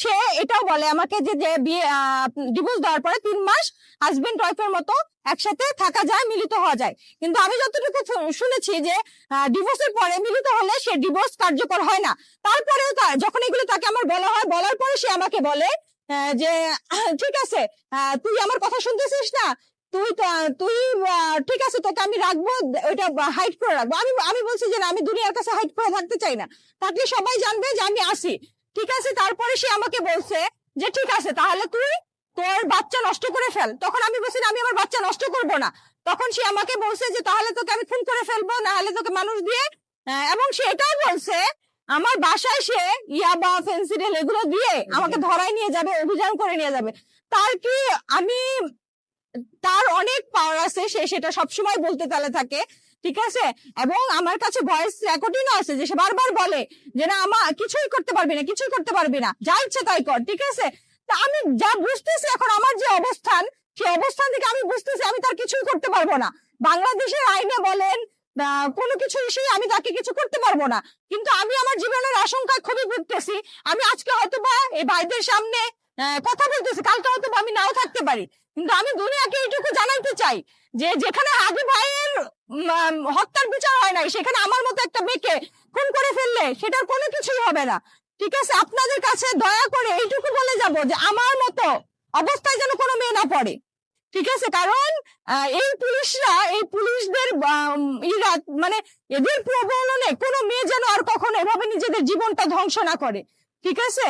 সে এটাও বলে আমাকে যে বিয়ে ডিভোর্স দেওয়ার পরে 3 মাস হাজবেন্ড ওয়াইফের মতো একসাথে থাকা যায়, মিলিত হওয়া যায়। কিন্তু আমি যতটুকু শুনেছি যে ডিভোর্সের পরে মিলিত হলে সে ডিভোর্স কার্যকর হয় না। তারপরে যখন এগুলো তাকে আমার বলা হয়, বলার পরে সে আমাকে বলে যে ঠিক আছে, তুই আমার কথা শুনতেছিস না, তুই তুই ঠিক আছে, তোকে আমি রাখবো, ওইটা হাইড করে রাখবো। আমি বলছি যে না, আমি দুনিয়ার কাছে হাইড করে থাকতে চাই না, থাকলে সবাই জানবে যে আমি আসি। ঠিক আছে, তারপরে সে আমাকে বলছে যে ঠিক আছে, তাহলে তুই তোর বাচ্চা নষ্ট করে ফেল। তখন আমি বলছি আমি আমার বাচ্চা নষ্ট করব না। তখন সে আমাকে বলছে যে তাহলে তোকে আমি খুন করে ফেলবো, না হলে তোকে মানুষ দিয়ে, এবং সে এটাও বলছে আমার বাসায় সে ইয়াবা, ফেন্সিডিল এগুলো দিয়ে আমাকে ধরাই নিয়ে যাবে, অভিযান করে নিয়ে যাবে। তার কি আমি তার অনেক পাওয়ার আছে, সে সেটা সবসময় বলতে তালে থাকে। ঠিক আছে, এবং আমার কাছে ভয়েস রেকর্ডিংও আছে যে সে বারবার বলে যে না, আমার কিছুই করতে পারবি না, কিছুই করতে পারবি না, যা ইচ্ছে তাই কর। ঠিক আছে, তা আমি যা বুঝতেছি এখন আমার যে অবস্থান, সেই অবস্থান থেকে আমি বুঝতেছি আমি তার কিছুই করতে পারবো না। বাংলাদেশের আইনে বলেন কোনো কিছু ইস্যু আমি তাকে কিছু করতে পারবো না। কিন্তু আমি আমার জীবনের আশঙ্কায় খুবই ভুগতেছি। আমি আজকে হয়তো বা এই ভাইদের সামনে কথা বলতেছি, কালকে হয়তো বা আমি নাও থাকতে পারি। কিন্তু আমি দুনিয়াকে এইটুকু জানাইতে চাই যে যেখানে হাজি ভাইয়ের হত্যার বিচার হয় নাই, সেখানে আমার মতো একটা মেয়েকে খুন করে ফেললে সেটার কোনো কিছুই হবে না। ঠিক আছে, আপনাদের কাছে দয়া করে এইটুকু বলে যাব যে আমার মতো অবস্থায় যেন কোনো মেয়ে না পড়ে। ঠিক আছে, কারণ এই পুলিশরা, এই পুলিশদের মানে এদের প্রবলনে কোনো মেয়ে যেন আর কখনো এভাবে নিজেদের জীবনটা ধ্বংস না করে। ঠিক আছে।